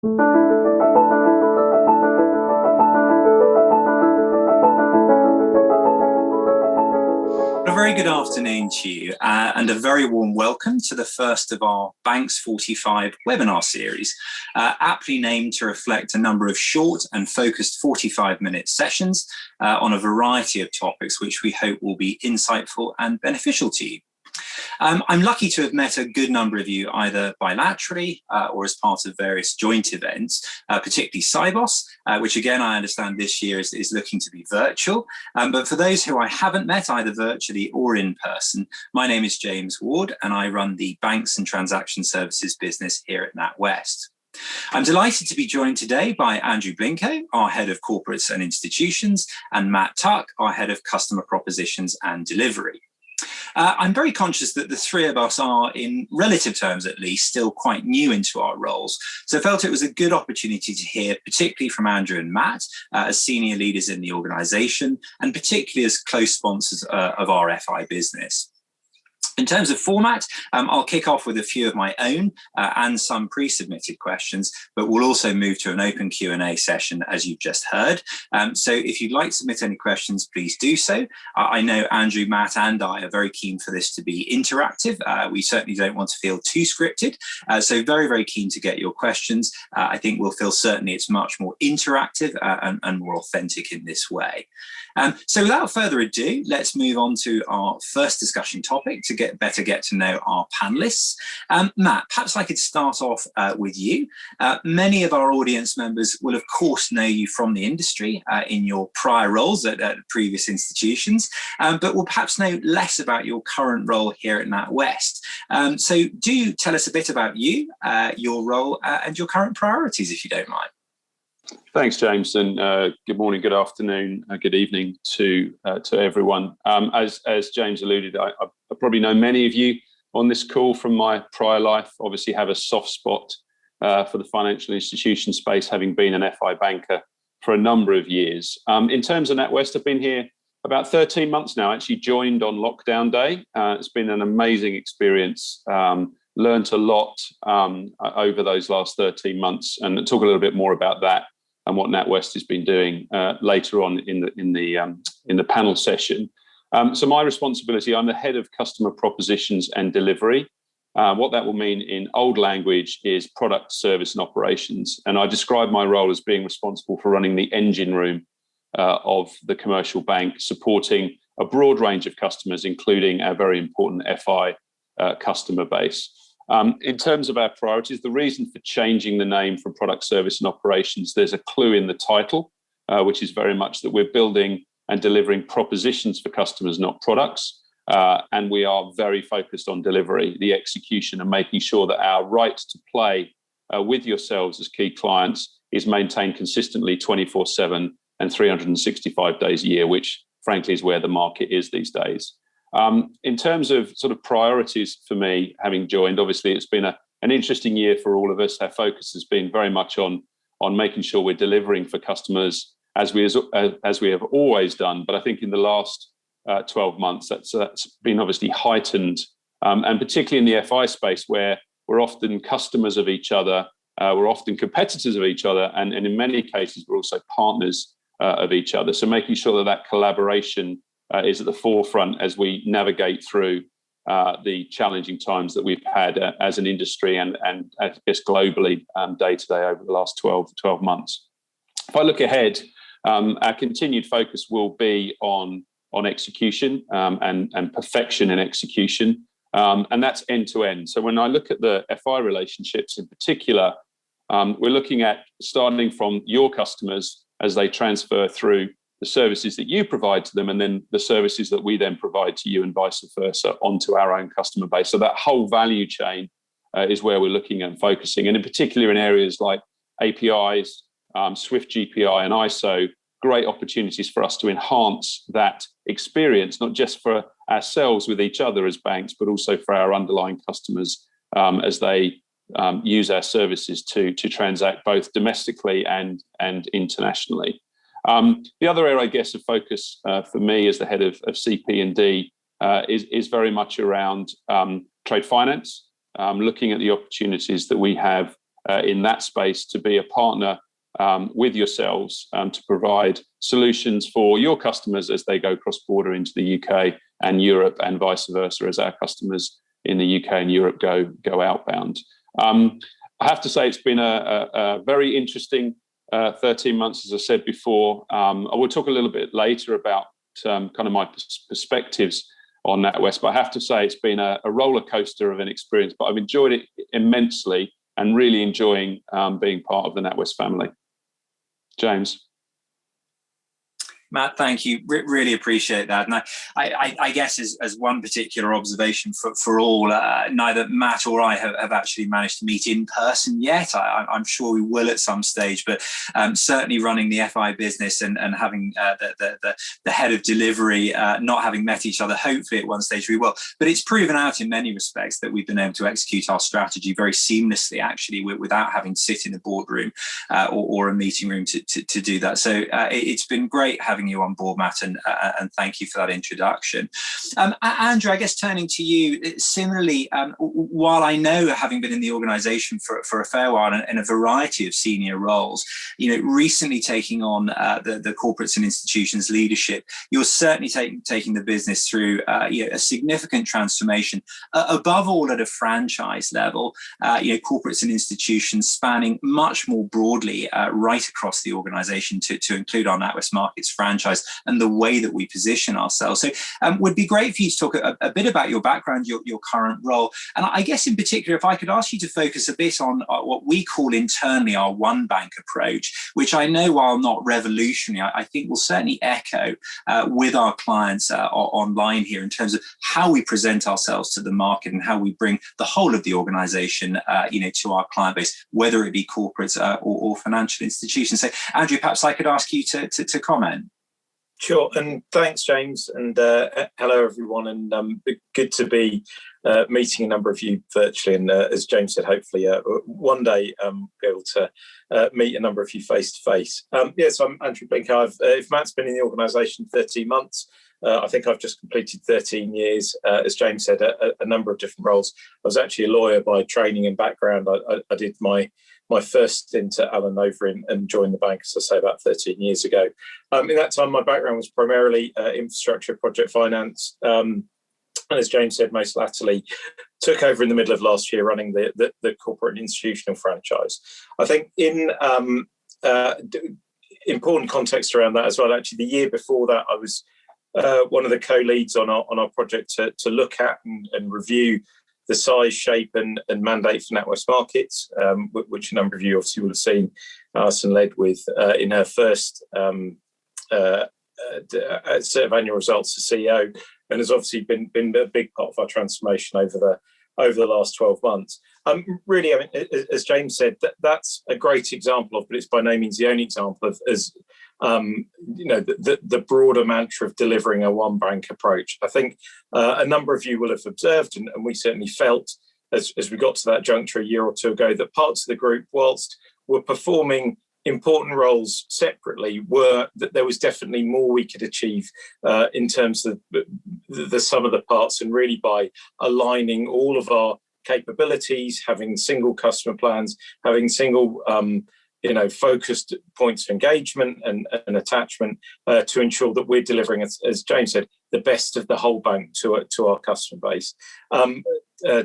A very good afternoon to you and a very warm welcome to the first of our Banks 45 webinar series, aptly named to reflect a number of short and focused 45-minute sessions on a variety of topics which we hope will be insightful and beneficial to you. I'm lucky to have met a good number of you either bilaterally or as part of various joint events, particularly Sibos, which again I understand this year is looking to be virtual. But for those who I haven't met either virtually or in person, my name is James Ward and I run the Banks and Transaction Services business here at NatWest. I'm delighted to be joined today by Andrew Blincoe, our Head of Corporates and Institutions, and Matt Tuck, our Head of Customer Propositions and Delivery. I'm very conscious that the three of us are, in relative terms at least, still quite new into our roles. So I felt it was a good opportunity to hear, particularly from Andrew and Matt, as senior leaders in the organisation, and particularly as close sponsors of our FI business. In terms of format, I'll kick off with a few of my own and some pre-submitted questions, but we'll also move to an open Q&A session, as you've just heard. So if you'd like to submit any questions, please do so. I know Andrew, Matt and I are very keen for this to be interactive. We certainly don't want to feel too scripted. So very, very keen to get your questions. I think we'll feel certainly it's much more interactive and more authentic in this way. So without further ado, let's move on to our first discussion topic to get to know our panelists. Matt, perhaps I could start off with you. Many of our audience members will of course know you from the industry in your prior roles at previous institutions, but will perhaps know less about your current role here at NatWest. So do tell us a bit about you, your role and your current priorities, if you don't mind. Thanks, James, and good morning, good afternoon, good evening to everyone. As James alluded, I probably know many of you on this call from my prior life. Obviously, have a soft spot for the financial institution space, having been an FI banker for a number of years. In terms of NatWest, I've been here about 13 months now. Actually, joined on lockdown day. It's been an amazing experience. Learned a lot over those last 13 months, and talk a little bit more about that and what NatWest has been doing later on in the panel session. So my responsibility, I'm the Head of Customer Propositions and Delivery. What that will mean in old language is product, service and operations. And I describe my role as being responsible for running the engine room of the commercial bank, supporting a broad range of customers, including our very important FI customer base. In terms of our priorities, the reason for changing the name from product, service and operations, there's a clue in the title, which is very much that we're building and delivering propositions for customers, not products. And we are very focused on delivery, the execution, and making sure that our right to play with yourselves as key clients is maintained consistently 24/7 and 365 days a year, which frankly is where the market is these days. In terms of sort of priorities for me, having joined, obviously it's been an interesting year for all of us. Our focus has been very much on making sure we're delivering for customers as we have always done. But I think in the last 12 months, that's been obviously heightened, and particularly in the FI space where we're often customers of each other, we're often competitors of each other, and in many cases we're also partners of each other. So making sure that collaboration is at the forefront as we navigate through the challenging times that we've had as an industry and I guess globally day to day over the last 12 months. If I look ahead, our continued focus will be on execution and perfection in execution, and that's end to end. So when I look at the FI relationships in particular, we're looking at starting from your customers as they transfer through the services that you provide to them, and then the services that we then provide to you and vice versa onto our own customer base. So that whole value chain is where we're looking and focusing. And in particular in areas like APIs, Swift GPI and ISO, great opportunities for us to enhance that experience, not just for ourselves with each other as banks, but also for our underlying customers as they use our services to transact both domestically and internationally. The other area, I guess, of focus for me as the head of CP&D is very much around trade finance, looking at the opportunities that we have in that space to be a partner with yourselves to provide solutions for your customers as they go cross-border into the UK and Europe, and vice versa as our customers in the UK and Europe go outbound. I have to say it's been a very interesting 13 months, as I said before. I will talk a little bit later about kind of my perspectives on NatWest, but I have to say it's been a roller coaster of an experience, but I've enjoyed it immensely and really enjoying being part of the NatWest family. James. Matt, thank you. Really appreciate that. And I guess as one particular observation for all, neither Matt or I have actually managed to meet in person yet. I'm sure we will at some stage, but certainly running the FI business and having the head of delivery not having met each other, hopefully at one stage we will. But it's proven out in many respects that we've been able to execute our strategy very seamlessly, actually, without having to sit in a boardroom or a meeting room to do that. So it's been great having you on board, Matt, and thank you for that introduction. Andrew, I guess turning to you, similarly, while I know, having been in the organisation for a fair while and in a variety of senior roles, recently taking on the corporates and institutions leadership, you're certainly taking the business through a significant transformation, above all at a franchise level, corporates and institutions spanning much more broadly right across the organisation to include our NatWest Markets franchise and the way that we position ourselves. So would be great for you to talk a bit about your background, your current role. And I guess in particular, if I could ask you to focus a bit on what we call internally our one bank approach, which I know, while not revolutionary, I think will certainly echo with our clients online here in terms of how we present ourselves to the market and how we bring the whole of the organisation, to our client base, whether it be corporates or financial institutions. So Andrew, perhaps I could ask you to comment. Sure, and thanks, James, and hello everyone, and good to be meeting a number of you virtually, and as James said, hopefully one day be able to meet a number of you face to face. Yes, I'm Andrew Blinker. If Matt's been in the organisation 13 months, I think I've just completed 13 years. As James said, a number of different roles. I was actually a lawyer by training and background. I did my first stint at Allen Over and joined the bank, as I say, about 13 years ago. In that time, my background was primarily infrastructure, project finance. And as James said, most latterly, took over in the middle of last year running the corporate and institutional franchise. I think in important context around that as well, actually, the year before that, I was one of the co-leads on our project to look at and review the size, shape and mandate for NatWest Markets, which a number of you obviously will have seen Alison led with in her first set of annual results as CEO, and has obviously been a big part of our transformation over the last 12 months. Really, I mean, as James said, that's a great example of, but it's by no means the only example of, the broader mantra of delivering a one bank approach. I think a number of you will have observed, and we certainly felt as we got to that juncture a year or two ago, that parts of the group, whilst were performing important roles separately, that there was definitely more we could achieve in terms of the sum of the parts, and really by aligning all of our capabilities, having single customer plans, having single focused points of engagement and attachment to ensure that we're delivering, as James said, the best of the whole bank to our customer base.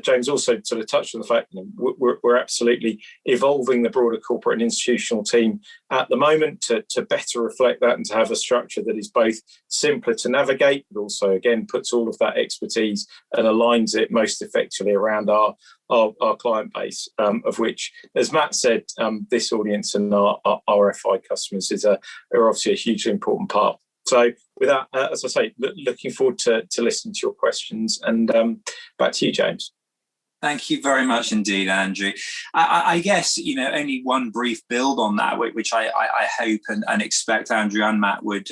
James also sort of touched on the fact that we're absolutely evolving the broader corporate and institutional team at the moment to better reflect that and to have a structure that is both simpler to navigate, but also, again, puts all of that expertise and aligns it most effectively around our client base, of which, as Matt said, this audience and our FI customers are obviously a hugely important part. So with that, as I say, looking forward to listening to your questions, and back to you, James. Thank you very much indeed, Andrew. I guess, only one brief build on that, which I hope and expect Andrew and Matt would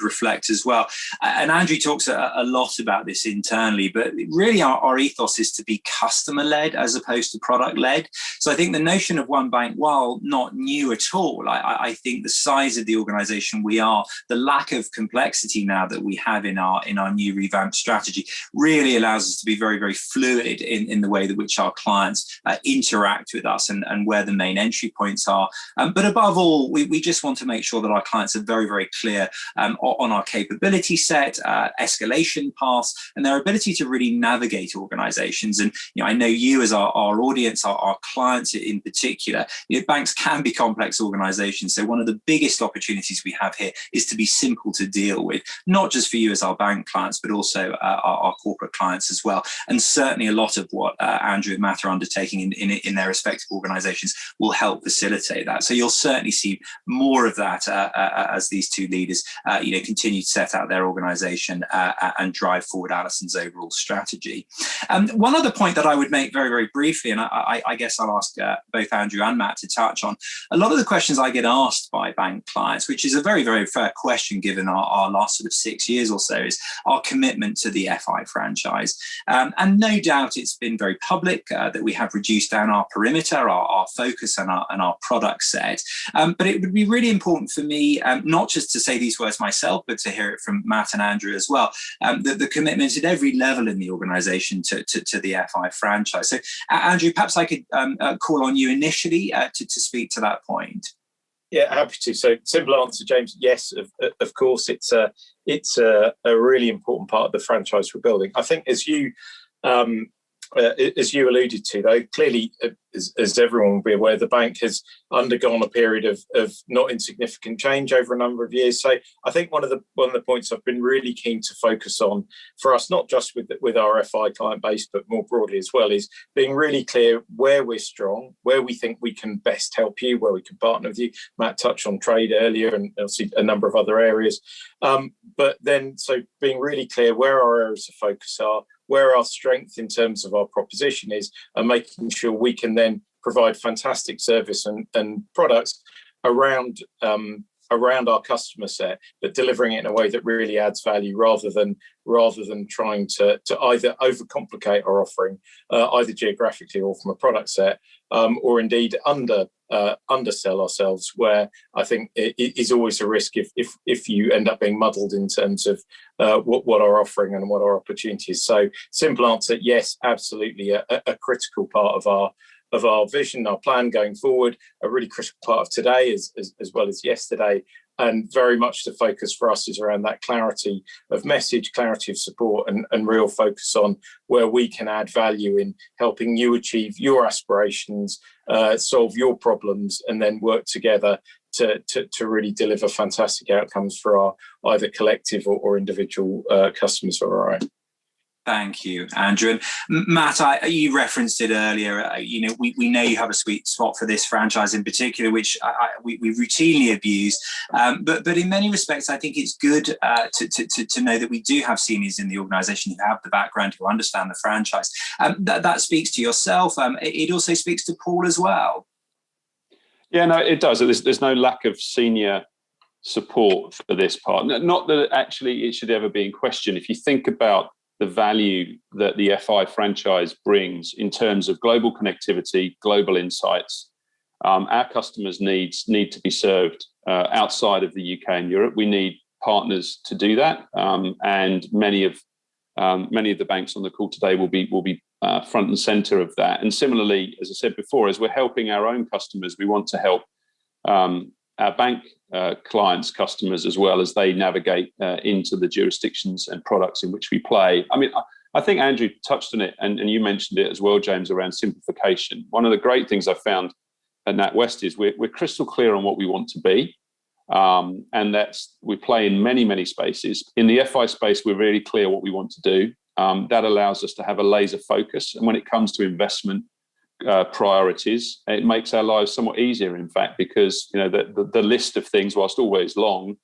reflect as well. And Andrew talks a lot about this internally, but really our ethos is to be customer-led as opposed to product-led. So I think the notion of one bank, while not new at all, I think the size of the organisation we are, the lack of complexity now that we have in our new revamped strategy, really allows us to be very, very fluid in the way way in which our clients interact with us and where the main entry points are. But above all, we just want to make sure that our clients are very, very clear on our capability set, escalation paths, and their ability to really navigate organizations. And I know you as our audience, our clients in particular, banks can be complex organizations. So one of the biggest opportunities we have here is to be simple to deal with, not just for you as our bank clients, but also our corporate clients as well. And certainly a lot of what Andrew and Matt are undertaking in their respective organizations will help facilitate that. So you'll certainly see more of that as these two leaders continue to set out their organization and drive forward Alison's overall strategy. One other point that I would make very, very briefly, and I guess I'll ask both Andrew and Matt to touch on, a lot of the questions I get asked by bank clients, which is a very, very fair question given our last sort of 6 years or so, is our commitment to the FI franchise. And no doubt it's been very public that we have reduced down our perimeter, our focus and our product set. But it would be really important for me, not just to say these words myself, but to hear it from Matt and Andrew as well, that the commitment at every level in the organization to the FI franchise. So Andrew, perhaps I could call on you initially to speak to that point. Yeah, happy to. So simple answer, James. Yes, of course, it's a really important part of the franchise we're building. I think as you alluded to, though, clearly, as everyone will be aware, the bank has undergone a period of not insignificant change over a number of years. So I think one of the points I've been really keen to focus on for us, not just with our FI client base, but more broadly as well, is being really clear where we're strong, where we think we can best help you, where we can partner with you. Matt touched on trade earlier, and obviously a number of other areas. But then, so being really clear where our areas of focus are, where our strength in terms of our proposition is, and making sure we can then provide fantastic service and products around our customer set, but delivering it in a way that really adds value rather than trying to either overcomplicate our offering, either geographically or from a product set, or indeed undersell ourselves, where I think it is always a risk if you end up being muddled in terms of what our offering and what our opportunity is. So simple answer, yes, absolutely a critical part of our vision, our plan going forward, a really critical part of today as well as yesterday. And very much the focus for us is around that clarity of message, clarity of support, and real focus on where we can add value in helping you achieve your aspirations, solve your problems, and then work together to really deliver fantastic outcomes for our either collective or individual customers of our own. Thank you, Andrew. And Matt, you referenced it earlier. We know you have a sweet spot for this franchise in particular, which we routinely abuse. But in many respects, I think it's good to know that we do have seniors in the organisation who have the background, who understand the franchise. That speaks to yourself. It also speaks to Paul as well. Yeah, no, it does. There's no lack of senior support for this part. Not that actually it should ever be in question. If you think about the value that the FI franchise brings in terms of global connectivity, global insights. Our customers' needs need to be served outside of the UK and Europe. We need partners to do that, and many of the banks on the call today will be front and centre of that. And similarly, as I said before, as we're helping our own customers, we want to help our bank clients, customers, as well as they navigate into the jurisdictions and products in which we play. I mean, I think Andrew touched on it, and you mentioned it as well, James, around simplification. One of the great things I found at NatWest is we're crystal clear on what we want to be, and we play in many, many spaces. In the FI space, we're really clear what we want to do. That allows us to have a laser focus, and when it comes to investment priorities, it makes our lives somewhat easier, in fact, because the list of things, whilst always long,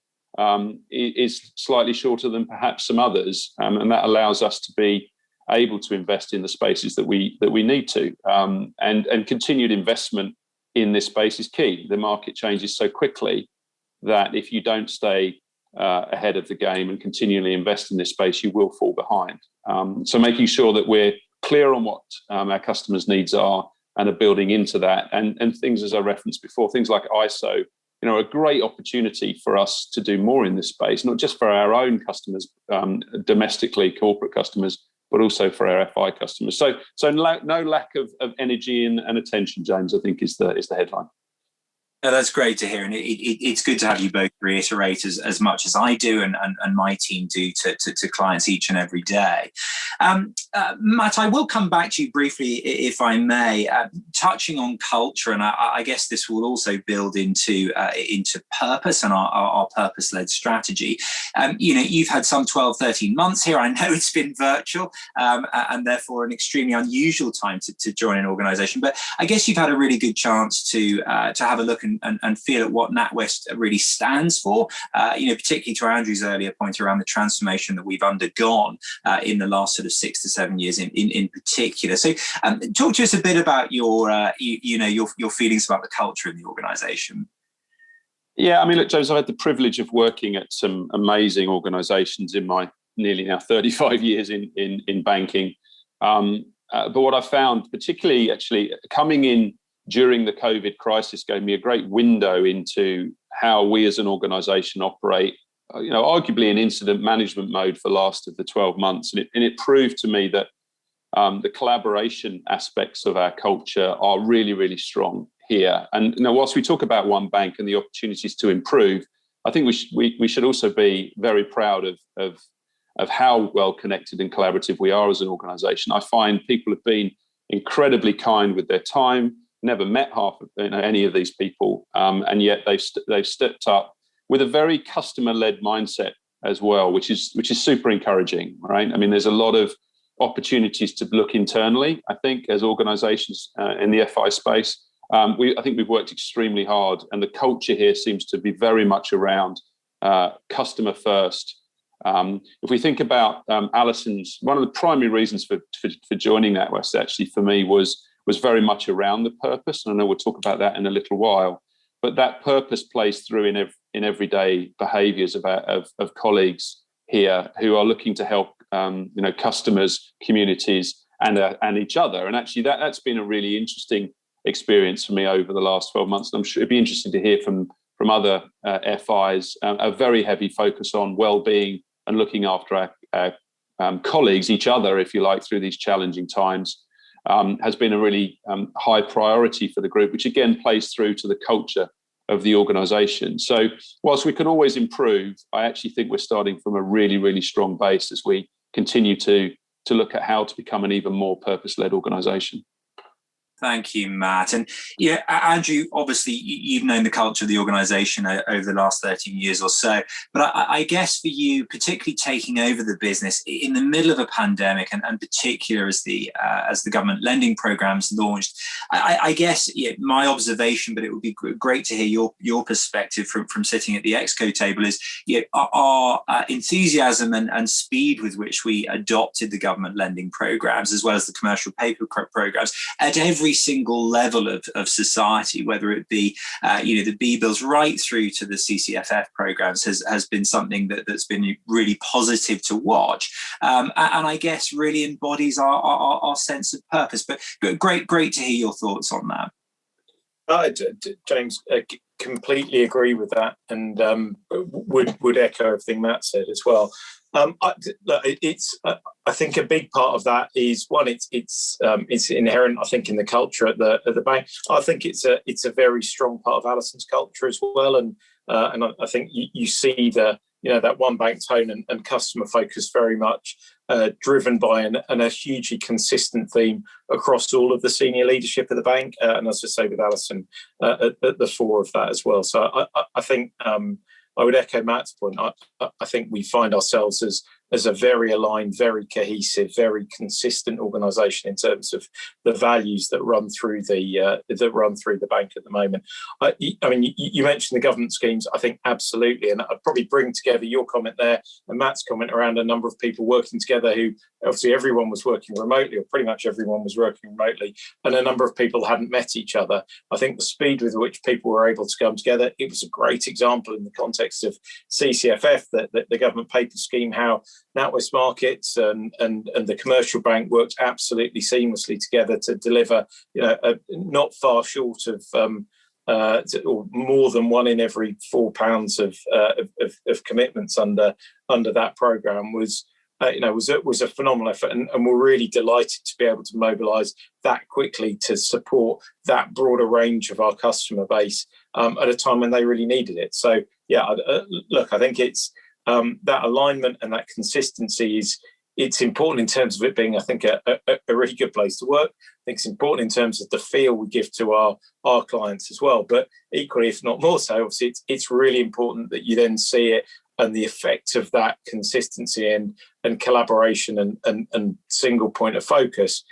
is slightly shorter than perhaps some others, and that allows us to be able to invest in the spaces that we need to, and continued investment in this space is key. The market changes so quickly that if you don't stay ahead of the game and continually invest in this space, you will fall behind. So making sure that we're clear on what our customers' needs are and are building into that, and things, as I referenced before, things like ISO, a great opportunity for us to do more in this space, not just for our own customers, domestically, corporate customers, but also for our FI customers. So no lack of energy and attention, James, I think is the headline. No, that's great to hear, and it's good to have you both reiterate as much as I do and my team do to clients each and every day. Matt, I will come back to you briefly, if I may, touching on culture, and I guess this will also build into purpose and our purpose-led strategy. You've had some 12, 13 months here. I know it's been virtual and therefore an extremely unusual time to join an organisation, but I guess you've had a really good chance to have a look and feel at what NatWest really stands for, particularly to Andrew's earlier point around the transformation that we've undergone in the last sort of 6 to 7 years in particular. So talk to us a bit about your feelings about the culture in the organisation. Yeah, I mean, look, James, I've had the privilege of working at some amazing organisations in my nearly now 35 years in banking. But what I found, particularly actually coming in during the COVID crisis, gave me a great window into how we as an organisation operate, arguably in incident management mode for the last of the 12 months. And it proved to me that the collaboration aspects of our culture are really, really strong here. And whilst we talk about One Bank and the opportunities to improve, I think we should also be very proud of how well connected and collaborative we are as an organisation. I find people have been incredibly kind with their time. Never met half of any of these people, and yet they've stepped up with a very customer-led mindset as well, which is super encouraging, right? I mean, there's a lot of opportunities to look internally, I think, as organisations in the FI space. I think we've worked extremely hard, and the culture here seems to be very much around customer first. If we think about Alison's, one of the primary reasons for joining NatWest actually for me was very much around the purpose, and I know we'll talk about that in a little while. But that purpose plays through in everyday behaviours of colleagues here who are looking to help customers, communities, and each other. And actually, that's been a really interesting experience for me over the last 12 months. And I'm sure it'd be interesting to hear from other FIs a very heavy focus on well-being and looking after our colleagues, each other, if you like, through these challenging times. Has been a really high priority for the group, which again plays through to the culture of the organisation. So whilst we can always improve, I actually think we're starting from a really, really strong base as we continue to look at how to become an even more purpose-led organisation. Thank you, Matt. And yeah, Andrew, obviously you've known the culture of the organisation over the last 13 years or so. But I guess for you, particularly taking over the business in the middle of a pandemic, and particular as the government lending programs launched, I guess my observation, but it would be great to hear your perspective from sitting at the Exco table, is our enthusiasm and speed with which we adopted the government lending programs, as well as the commercial paper programs, at every single level of society, whether it be the B-bills right through to the CCFF programs, has been something that's been really positive to watch, and I guess really embodies our sense of purpose. But great to hear your thoughts on that. James, completely agree with that, and would echo everything Matt said as well. I think a big part of that is one. It's inherent, I think, in the culture at the bank. I think it's a very strong part of Alison's culture as well, and I think you see that One Bank tone and customer focus very much driven by a hugely consistent theme across all of the senior leadership of the bank, and as I say, with Alison at the fore of that as well. So I think I would echo Matt's point. I think we find ourselves as a very aligned, very cohesive, very consistent organisation in terms of the values that run through the bank at the moment. I mean, you mentioned the government schemes. I think absolutely, and I'd probably bring together your comment there and Matt's comment around a number of people working together who obviously everyone was working remotely, or pretty much everyone was working remotely, and a number of people hadn't met each other. I think the speed with which people were able to come together, it was a great example in the context of CCFF, that the government paper scheme, how NatWest Markets and the commercial bank worked absolutely seamlessly together to deliver, not far short of or more than 1 in every £4 of commitments under that programme was was a phenomenal effort, and we're really delighted to be able to mobilise that quickly to support that broader range of our customer base at a time when they really needed it. So yeah, look, I think it's that alignment and that consistency it's important in terms of it being, I think, a really good place to work. I think it's important in terms of the feel we give to our clients as well. But equally, if not more so, obviously, it's really important that you then see it and the effect of that consistency and collaboration and single point of focus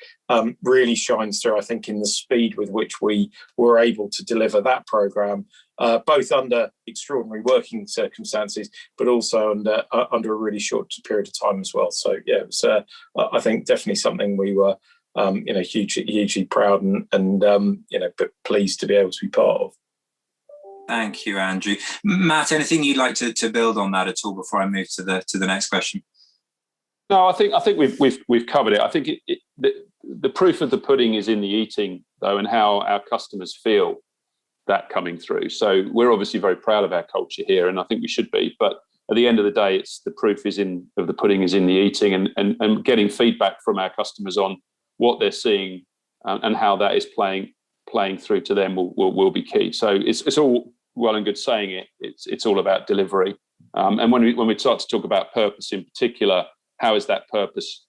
really shines through, I think, in the speed with which we were able to deliver that programme, both under extraordinary working circumstances, but also under a really short period of time as well. So yeah, it was, I think, definitely something we were hugely proud and pleased to be able to be part of. Thank you, Andrew. Matt, anything you'd like to build on that at all before I move to the next question? No, I think we've covered it. I think the proof of the pudding is in the eating, though, and how our customers feel that coming through. So we're obviously very proud of our culture here, and I think we should be. But at the end of the day, it's the proof of the pudding is in the eating, and getting feedback from our customers on what they're seeing and how that is playing through to them will be key. So it's all well and good saying it. It's all about delivery. And when we start to talk about purpose in particular, how is that purpose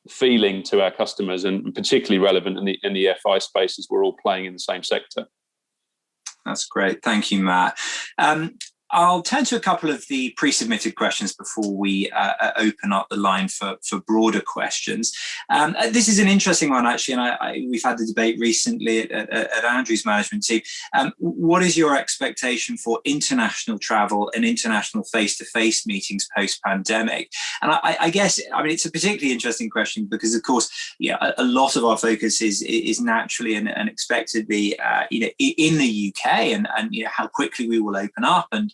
feeling to our customers, and particularly relevant in the FI space as we're all playing in the same sector. That's great. Thank you, Matt. I'll turn to a couple of the pre-submitted questions before we open up the line for broader questions. This is an interesting one, actually, and we've had the debate recently at Andrew's management team. What is your expectation for international travel and international face-to-face meetings post-pandemic? And I guess, it's a particularly interesting question because, of course, a lot of our focus is naturally and expectedly, in the UK and how quickly we will open up, and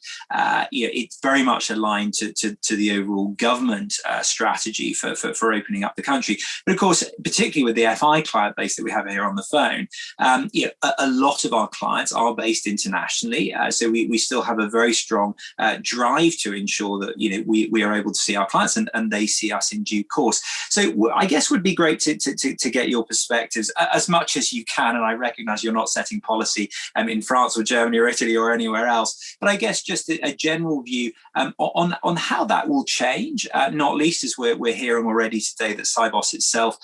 it's very much aligned to the overall government strategy for opening up the country. But of course, particularly with the FI client base that we have here on the phone, a lot of our clients are based internationally. So we still have a very strong drive to ensure that we are able to see our clients and they see us in due course. So I guess would be great to get your perspectives as much as you can. And I recognise you're not setting policy in France or Germany or Italy or anywhere else, but I guess just a general view on how that will change, not least as we're hearing already today that Sibos itself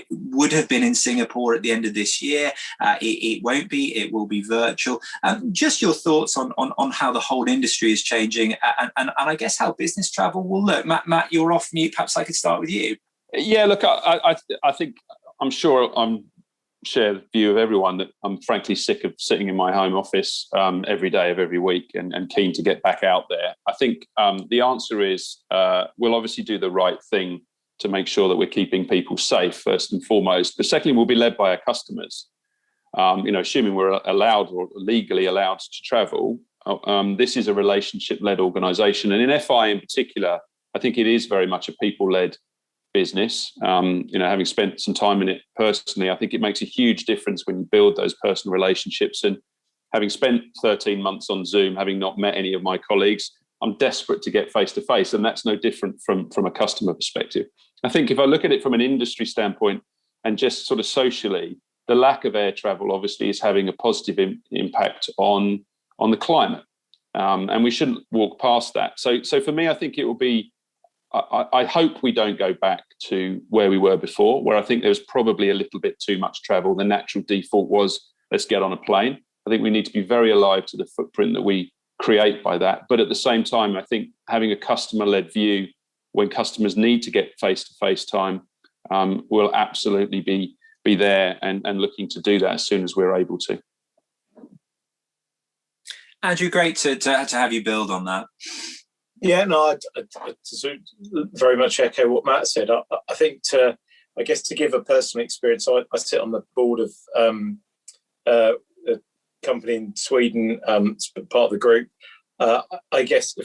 would have been in Singapore at the end of this year. It won't be, it will be virtual. Just your thoughts on how the whole industry is changing and I guess how business travel will look. Matt, you're off mute. Perhaps I could start with you. Yeah, look, I think I'm sure I'm share the view of everyone that I'm frankly sick of sitting in my home office every day of every week and keen to get back out there. I think the answer is we'll obviously do the right thing to make sure that we're keeping people safe first and foremost. But secondly, we'll be led by our customers. Assuming we're allowed or legally allowed to travel, this is a relationship-led organisation. And in FI in particular, I think it is very much a people-led business. Having spent some time in it personally, I think it makes a huge difference when you build those personal relationships. And having spent 13 months on Zoom, having not met any of my colleagues, I'm desperate to get face to face, and that's no different from a customer perspective. I think if I look at it from an industry standpoint and just sort of socially, the lack of air travel obviously is having a positive impact on the climate, and we shouldn't walk past that. So for me, I think it will be. I hope we don't go back to where we were before, where I think there was probably a little bit too much travel. The natural default was, let's get on a plane. I think we need to be very alive to the footprint that we create by that. But at the same time, I think having a customer-led view when customers need to get face-to-face time will absolutely be there and looking to do that as soon as we're able to. Andrew, great to have you build on that. Yeah, no, I very much echo what Matt said. I think to give a personal experience, I sit on the board of a company in Sweden, part of the group. I guess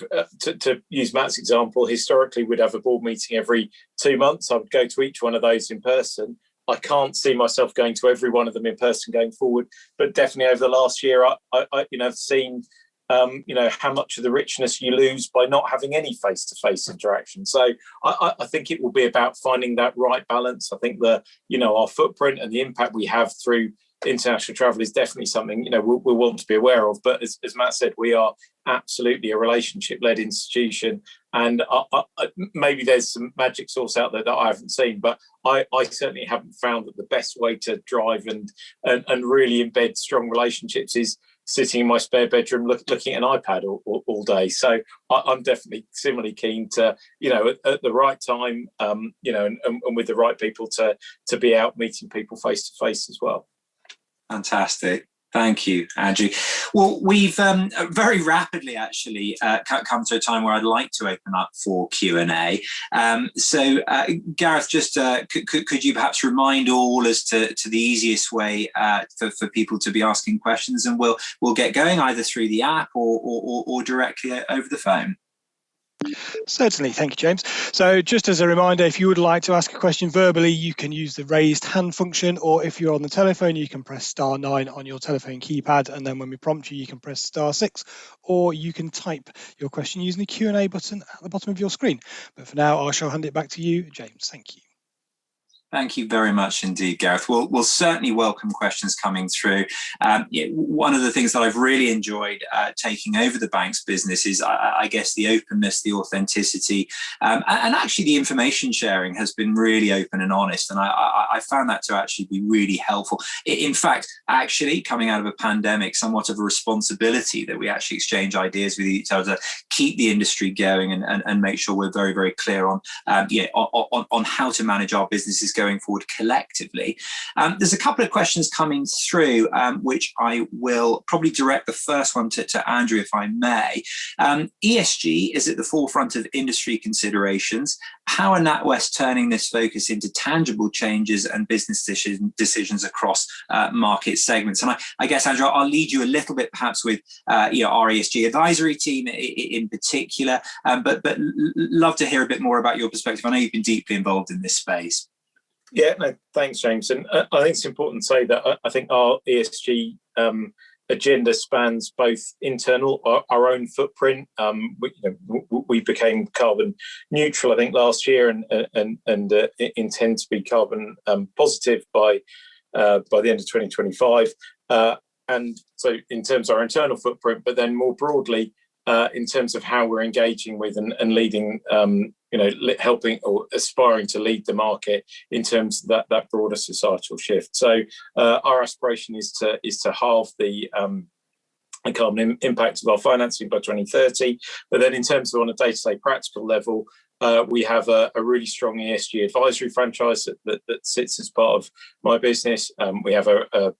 to use Matt's example, historically we'd have a board meeting every 2 months. I would go to each one of those in person. I can't see myself going to every one of them in person going forward, but definitely over the last year, I've seen how much of the richness you lose by not having any face-to-face interaction. So I think it will be about finding that right balance. I think our footprint and the impact we have through international travel is definitely something we'll want to be aware of. But as Matt said, we are absolutely a relationship-led institution, and maybe there's some magic sauce out there that I haven't seen, but I certainly haven't found that the best way to drive and really embed strong relationships is sitting in my spare bedroom looking at an iPad all day. So I'm definitely similarly keen to, at the right time, and with the right people to be out meeting people face to face as well. Fantastic. Thank you, Andrew. Well, we've very rapidly actually come to a time where I'd like to open up for Q&A. So, Gareth, just could you perhaps remind all as to the easiest way for people to be asking questions, and we'll get going either through the app or directly over the phone. Certainly, thank you, James. So just as a reminder, if you would like to ask a question verbally, you can use the raised hand function, or if you're on the telephone, you can press *9 on your telephone keypad, and then when we prompt you, you can press *6, or you can type your question using the Q&A button at the bottom of your screen. But for now, I shall hand it back to you, James. Thank you. Thank you very much indeed, Gareth. We'll certainly welcome questions coming through. One of the things that I've really enjoyed taking over the bank's business is, I guess, the openness, the authenticity, and actually the information sharing has been really open and honest. And I found that to actually be really helpful. In fact, actually coming out of a pandemic, somewhat of a responsibility that we actually exchange ideas with each other, keep the industry going, and make sure we're very, very clear on how to manage our businesses going forward collectively. There's a couple of questions coming through, which I will probably direct the first one to Andrew, if I may. ESG is at the forefront of industry considerations. How are NatWest turning this focus into tangible changes and business decisions across market segments? And I guess, Andrew, I'll lead you a little bit perhaps with our ESG advisory team in particular, but love to hear a bit more about your perspective. I know you've been deeply involved in this space. Yeah, no, thanks, James. And I think it's important to say that I think our ESG agenda spans both internal, our own footprint. We became carbon neutral, I think, last year, and intend to be carbon positive by the end of 2025. And so, in terms of our internal footprint, but then more broadly, in terms of how we're engaging with and leading, helping or aspiring to lead the market in terms of that broader societal shift. So our aspiration is to halve the carbon impact of our financing by 2030. But then in terms of on a day-to-day practical level, we have a really strong ESG advisory franchise that sits as part of my business. We have a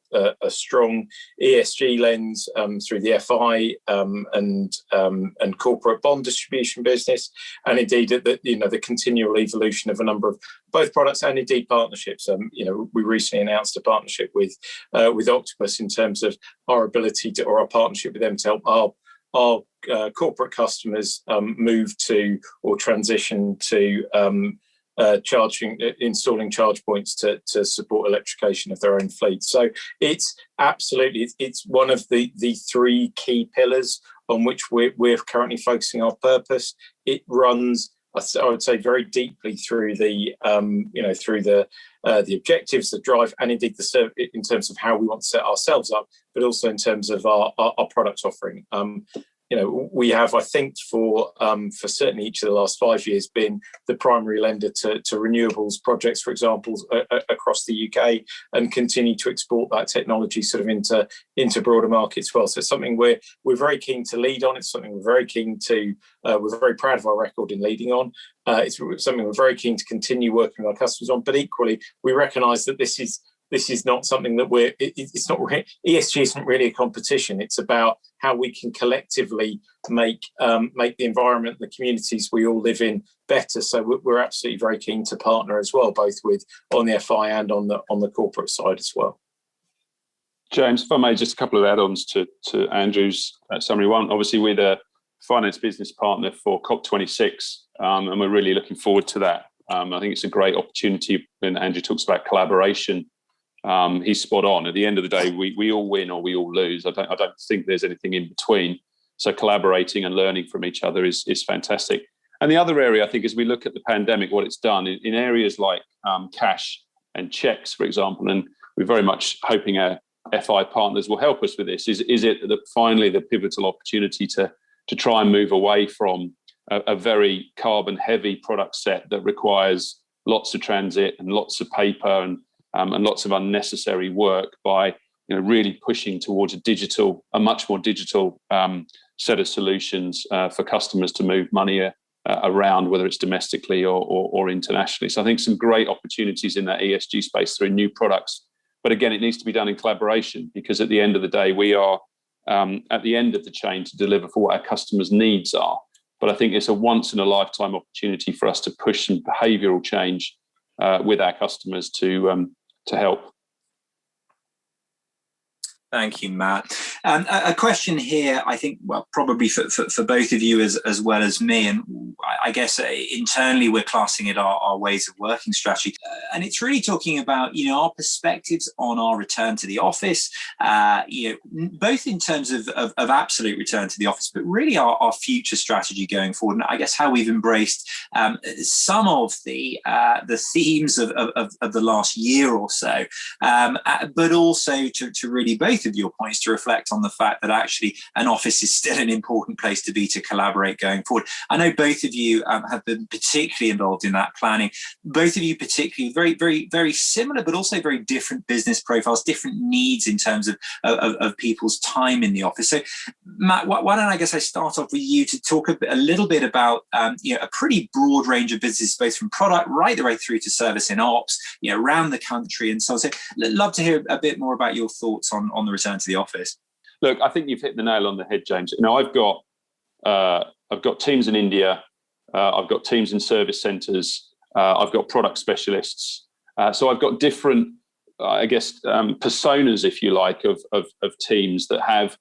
strong ESG lens through the FI and corporate bond distribution business, and indeed the continual evolution of a number of both products and indeed partnerships. We recently announced a partnership with Octopus in terms of our ability to, or our partnership with them to help our corporate customers move to or transition to installing charge points to support electrification of their own fleet. So it's absolutely, it's one of the three key pillars on which we're currently focusing our purpose. It runs, I would say, very deeply through the objectives, the drive, and indeed in terms of how we want to set ourselves up, but also in terms of our product offering. We have, I think, for certainly each of the last 5 years, been the primary lender to renewables projects, for example, across the UK, and continue to export that technology sort of into broader markets as well. So it's something we're very keen to lead on. It's something we're very keen to. We're very proud of our record in leading on. It's something we're very keen to continue working with our customers on. But equally, we recognise that this is not something that it's not, ESG isn't really a competition. It's about how we can collectively make the environment, the communities we all live in better. So we're absolutely very keen to partner as well, both with on the FI and on the corporate side as well. James, if I may, just a couple of add-ons to Andrew's summary. One, obviously we're the finance business partner for COP26, and we're really looking forward to that. I think it's a great opportunity when Andrew talks about collaboration. He's spot on. At the end of the day, we all win or we all lose. I don't think there's anything in between. So collaborating and learning from each other is fantastic. And the other area, I think, as we look at the pandemic, what it's done in areas like cash and checks, for example, and we're very much hoping our FI partners will help us with this, is it that finally the pivotal opportunity to try and move away from a very carbon heavy product set that requires lots of transit and lots of paper and lots of unnecessary work by really pushing towards a much more digital set of solutions for customers to move money around, whether it's domestically or internationally. So I think some great opportunities in that ESG space through new products. But again, it needs to be done in collaboration, because at the end of the day, we are at the end of the chain to deliver for what our customers' needs are. But I think it's a once in a lifetime opportunity for us to push some behavioural change with our customers to help. Thank you, Matt. A question here, I think, well, probably for both of you as well as me, and I guess internally we're classing it our ways of working strategy, and it's really talking about our perspectives on our return to the office, both in terms of absolute return to the office, but really our future strategy going forward, and I guess how we've embraced some of the themes of the last year or so, but also to really both of your points to reflect on the fact that actually an office is still an important place to be to collaborate going forward. I know both of you have been particularly involved in that planning. Both of you particularly very, very, very similar, but also very different business profiles, different needs in terms of people's time in the office. So, Matt, why don't I start off with you to talk a little bit about a pretty broad range of businesses, both from product right the way through to service and ops, around the country and so on. So, I'd love to hear a bit more about your thoughts on the return to the office. Look, I think you've hit the nail on the head, James. I've got teams in India, I've got teams in service centres, I've got product specialists. So I've got different, personas, if you like, of teams that have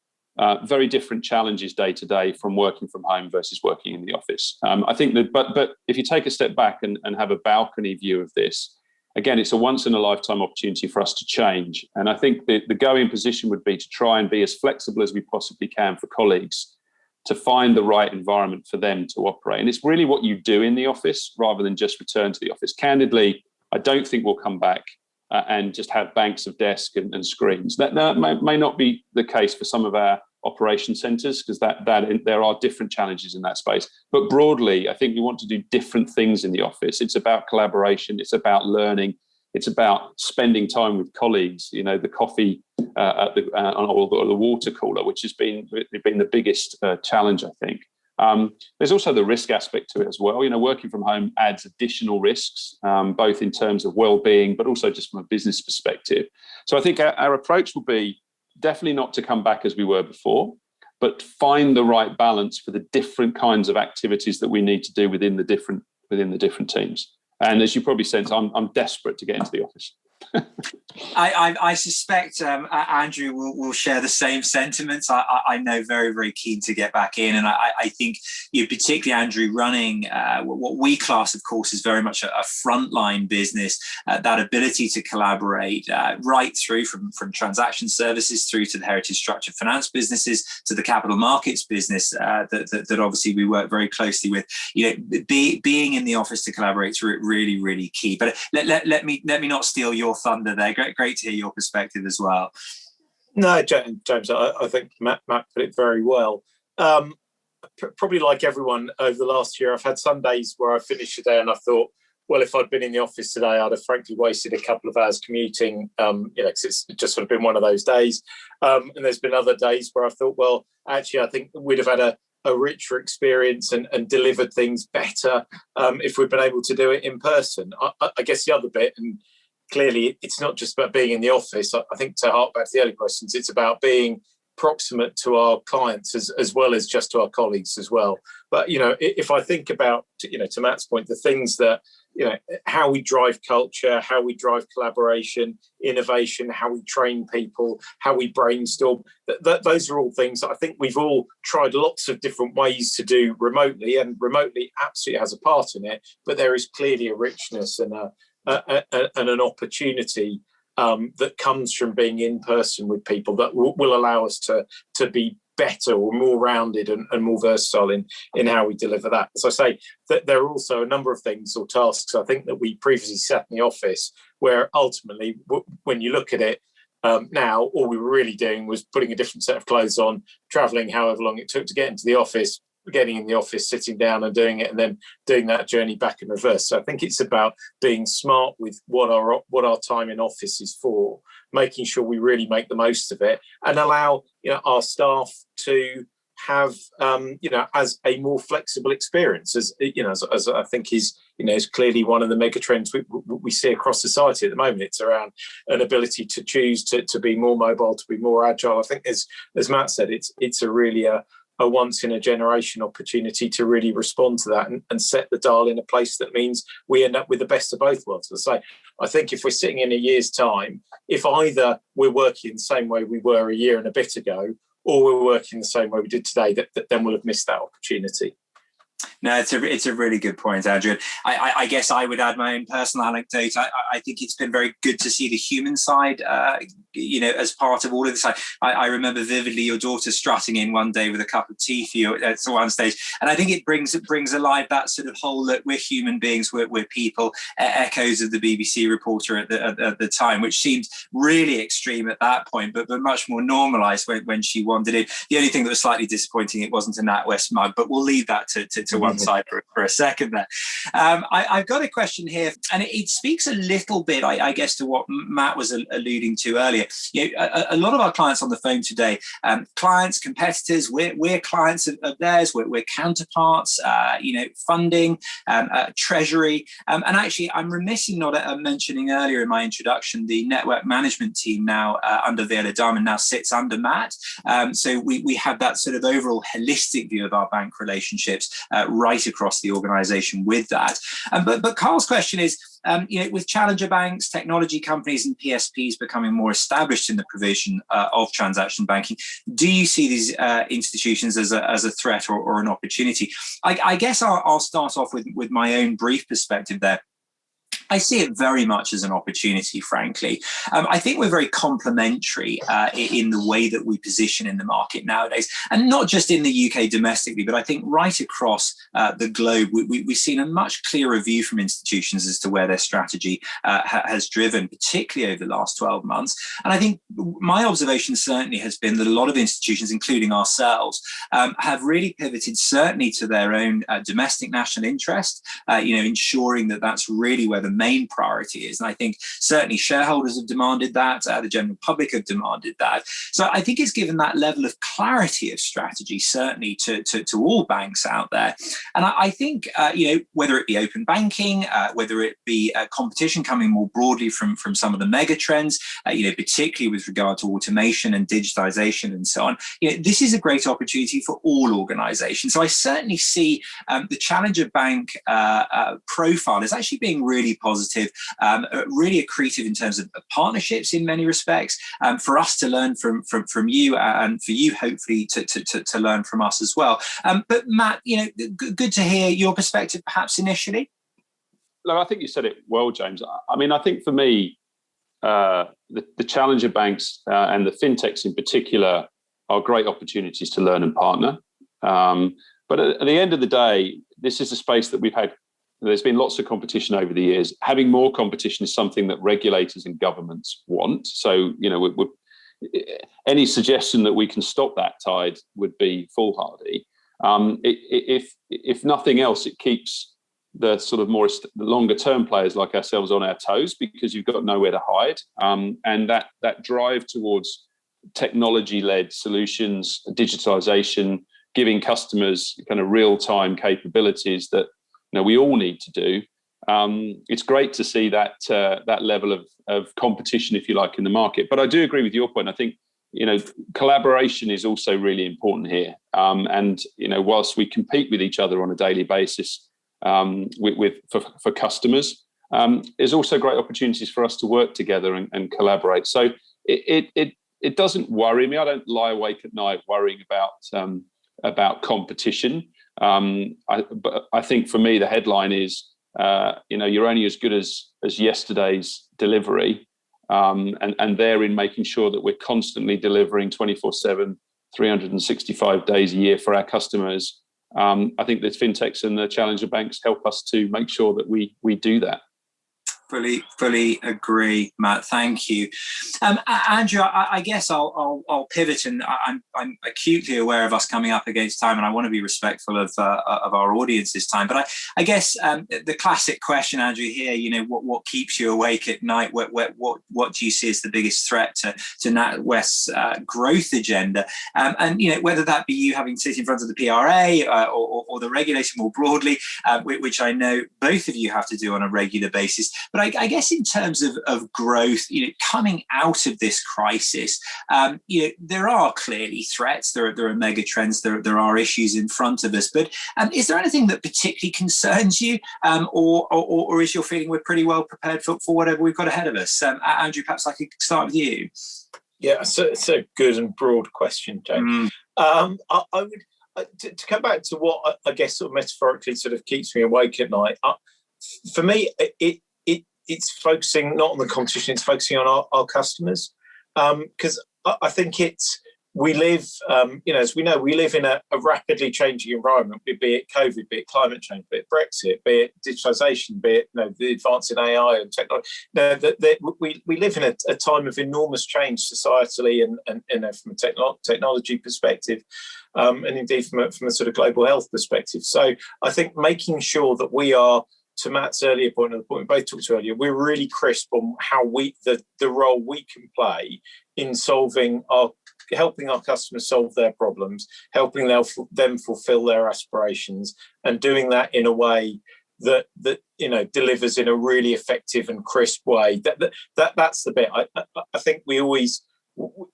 very different challenges day to day, from working from home versus working in the office. I think that, but if you take a step back and have a balcony view of this, again, it's a once in a lifetime opportunity for us to change. And I think the going position would be to try and be as flexible as we possibly can for colleagues to find the right environment for them to operate. And it's really what you do in the office rather than just return to the office. Candidly, I don't think we'll come back and just have banks of desks and screens. That may not be the case for some of our operation centres, because there are different challenges in that space. But broadly, I think we want to do different things in the office. It's about collaboration. It's about learning. It's about spending time with colleagues. The coffee or the water cooler, which has been the biggest challenge, I think. There's also the risk aspect to it as well. Working from home adds additional risks, both in terms of well-being, but also just from a business perspective. So I think our approach will be definitely not to come back as we were before, but find the right balance for the different kinds of activities that we need to do within the different teams. And as you probably sense, I'm desperate to get into the office. I suspect Andrew will share the same sentiments. I know very, very keen to get back in, and I think particularly Andrew running what we class, of course, is very much a frontline business. That ability to collaborate right through from transaction services through to the heritage structured finance businesses to the capital markets business that obviously we work very closely with. Being in the office to collaborate through it really, really key. But let me not steal your thunder there. Great to hear your perspective as well. No, James, I think Matt put it very well. Probably like everyone over the last year, I've had some days where I finished the day and I thought, well, if I'd been in the office today, I'd have frankly wasted a couple of hours commuting, because it's just sort of been one of those days. And there's been other days where I thought, well, actually, I think we'd have had a richer experience and delivered things better if we'd been able to do it in person. I guess the other bit, and clearly it's not just about being in the office. I think, to hark back to the early questions, it's about being proximate to our clients as well as just to our colleagues as well. But if I think about to Matt's point, the things that how we drive culture, how we drive collaboration, innovation, how we train people, how we brainstorm, those are all things that I think we've all tried lots of different ways to do remotely, and remotely absolutely has a part in it. But there is clearly a richness and an opportunity that comes from being in person with people that will allow us to be better or more rounded and more versatile in how we deliver that. As I say, that there are also a number of things or tasks I think that we previously sat in the office where ultimately, when you look at it now, all we were really doing was putting a different set of clothes on, travelling however long it took to get into the office, getting in the office, sitting down and doing it, and then doing that journey back in reverse. So I think it's about being smart with what our time in office is for, making sure we really make the most of it, and allow our staff to have as a more flexible experience, as I think is clearly one of the mega trends we see across society at the moment. It's around an ability to choose to be more mobile, to be more agile. I think as Matt said, it's a really a once in a generation opportunity to really respond to that and set the dial in a place that means we end up with the best of both worlds. As I say, I think if we're sitting in a year's time, if either we're working the same way we were a year and a bit ago, or we're working the same way we did today, that then we'll have missed that opportunity. No, it's a really good point, Andrew. I guess I would add my own personal anecdote. I think it's been very good to see the human side, as part of all of this. I remember vividly your daughter strutting in one day with a cup of tea for you at one stage, and I think it brings alive that sort of whole look. We're human beings, we're people. Echoes of the BBC reporter at the time, which seemed really extreme at that point, but much more normalised when she wandered in. The only thing that was slightly disappointing, it wasn't a NatWest mug, but we'll leave that to one side for a second there. I've got a question here, and it speaks a little bit, I guess, to what Matt was alluding to earlier. A lot of our clients on the phone today, clients, competitors, we're clients of theirs, we're counterparts, funding, treasury. And actually, I'm remiss in not mentioning earlier in my introduction, the network management team now under Viola Diamond now sits under Matt. So we have that sort of overall holistic view of our bank relationships right across the organization with that. But Carl's question is, with challenger banks, technology companies and PSPs becoming more established in the provision of transaction banking, do you see these institutions as a threat or an opportunity? I guess I'll start off with my own brief perspective there. I see it very much as an opportunity, frankly. I think we're very complementary in the way that we position in the market nowadays, and not just in the UK domestically, but I think right across the globe, we've seen a much clearer view from institutions as to where their strategy has driven, particularly over the last 12 months. And I think my observation certainly has been that a lot of institutions, including ourselves, have really pivoted certainly to their own domestic national interest, ensuring that that's really where the main priority is. And I think certainly shareholders have demanded that, the general public have demanded that. So I think it's given that level of clarity of strategy, certainly to all banks out there. And I think, whether it be open banking, whether it be competition coming more broadly from some of the mega trends, particularly with regard to automation and digitization and so on, this is a great opportunity for all organizations. So I certainly see the challenger bank profile as actually being really positive, really accretive in terms of partnerships in many respects, for us to learn from you, and for you hopefully to learn from us as well. But Matt, good to hear your perspective perhaps initially. Look, I think you said it well, James. I mean, I think for me, the challenger banks and the fintechs in particular are great opportunities to learn and partner. But at the end of the day, this is a space that there's been lots of competition over the years. Having more competition is something that regulators and governments want. So, any suggestion that we can stop that tide would be foolhardy. If nothing else, it keeps the sort of the longer term players like ourselves on our toes, because you've got nowhere to hide. And that drive towards technology-led solutions, digitalization, giving customers kind of real-time capabilities that we all need to do. It's great to see that level of competition, if you like, in the market. But I do agree with your point. I think collaboration is also really important here. And whilst we compete with each other on a daily basis for customers, there's also great opportunities for us to work together and collaborate. So it doesn't worry me. I don't lie awake at night worrying about competition. But I think for me, the headline is, you're only as good as yesterday's delivery, and therein making sure that we're constantly delivering 24/7 365 days a year for our customers. I think the fintechs and the challenger banks help us to make sure that we do that. Fully agree, Matt. Thank you, Andrew. I guess I'll pivot, and I'm acutely aware of us coming up against time, and I want to be respectful of our audience this time. But I guess the classic question, Andrew, here, what keeps you awake at night? What do you see as the biggest threat to NatWest's growth agenda? And whether that be you having to sit in front of the PRA or the regulator more broadly, which I know both of you have to do on a regular basis. But I guess in terms of growth, coming out of this crisis, there are clearly threats. There are mega trends. There are issues in front of us. But is there anything that particularly concerns you, or is your feeling we're pretty well prepared for whatever we've got ahead of us? Andrew, perhaps I could start with you. Yeah, so it's a good and broad question, James. I would to come back to what I guess sort of metaphorically sort of keeps me awake at night. For me, it's focusing not on the competition, it's focusing on our customers. Because I think we live, as we know, we live in a rapidly changing environment, be it COVID, be it climate change, be it Brexit, be it digitalisation, be it the advance in AI and technology. We live in a time of enormous change societally and from a technology perspective, and indeed from a sort of global health perspective. So I think making sure that we are, to Matt's earlier point, and the point we both talked to earlier, we're really crisp on how the role we can play in helping our customers solve their problems, helping them fulfill their aspirations, and doing that in a way that delivers in a really effective and crisp way. That's the bit. I think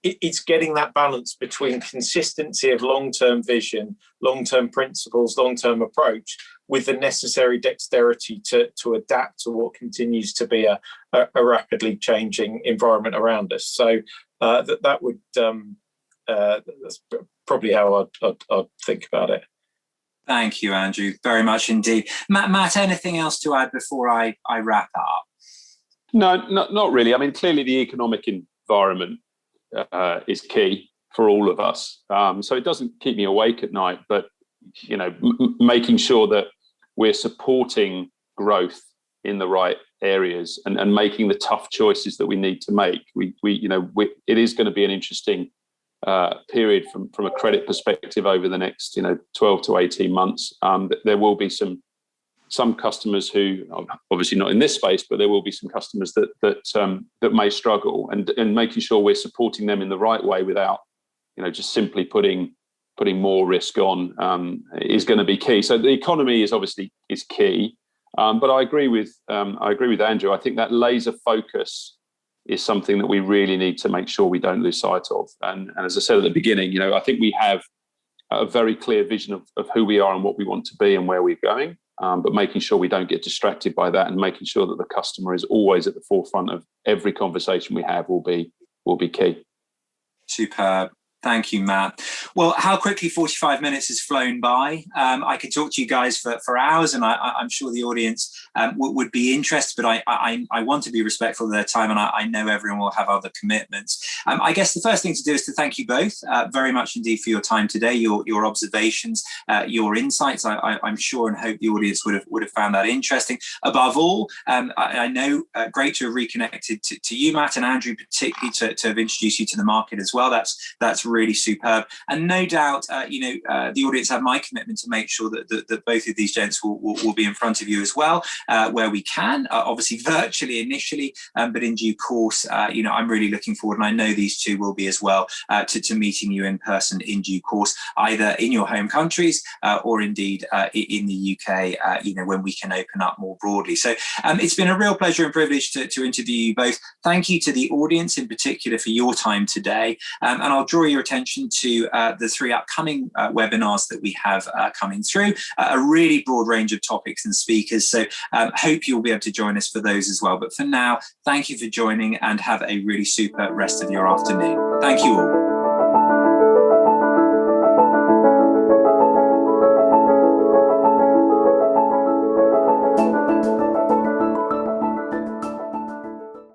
it's getting that balance between consistency of long-term vision, long-term principles, long-term approach, with the necessary dexterity to adapt to what continues to be a rapidly changing environment around us. So that's probably how I'd think about it. Thank you, Andrew, very much indeed. Matt, anything else to add before I wrap up? No, not really. I mean, clearly the economic environment is key for all of us. So it doesn't keep me awake at night, but making sure that we're supporting growth in the right areas and making the tough choices that we need to make. It is going to be an interesting period from a credit perspective over the next 12 to 18 months. There will be some customers who, obviously not in this space, but there will be some customers that may struggle, and making sure we're supporting them in the right way without just simply putting more risk on is going to be key. So the economy is key, but I agree with Andrew. I think that laser focus is something that we really need to make sure we don't lose sight of. And as I said at the beginning, I think we have a very clear vision of who we are and what we want to be and where we're going. But making sure we don't get distracted by that, and making sure that the customer is always at the forefront of every conversation we have will be key. Superb. Thank you, Matt. Well, how quickly 45 minutes has flown by. I could talk to you guys for hours, and I'm sure the audience would be interested, but I want to be respectful of their time, and I know everyone will have other commitments. I guess the first thing to do is to thank you both very much indeed for your time today, your observations, your insights. I'm sure and hope the audience would have found that interesting. Above all, I know great to have reconnected to you, Matt, and Andrew, particularly to have introduced you to the market as well. That's really superb, and no doubt the audience have my commitment to make sure that both of these gents will be in front of you as well, where we can, obviously virtually initially, but in due course. I'm really looking forward, and I know these two will be as well, to meeting you in person in due course, either in your home countries or indeed in the UK, when we can open up more broadly. So it's been a real pleasure and privilege to interview you both. Thank you to the audience in particular for your time today, and I'll draw your attention to the three upcoming webinars that we have coming through, a really broad range of topics and speakers. So hope you'll be able to join us for those as well. But for now, thank you for joining, and have a really super rest of your afternoon. Thank you all.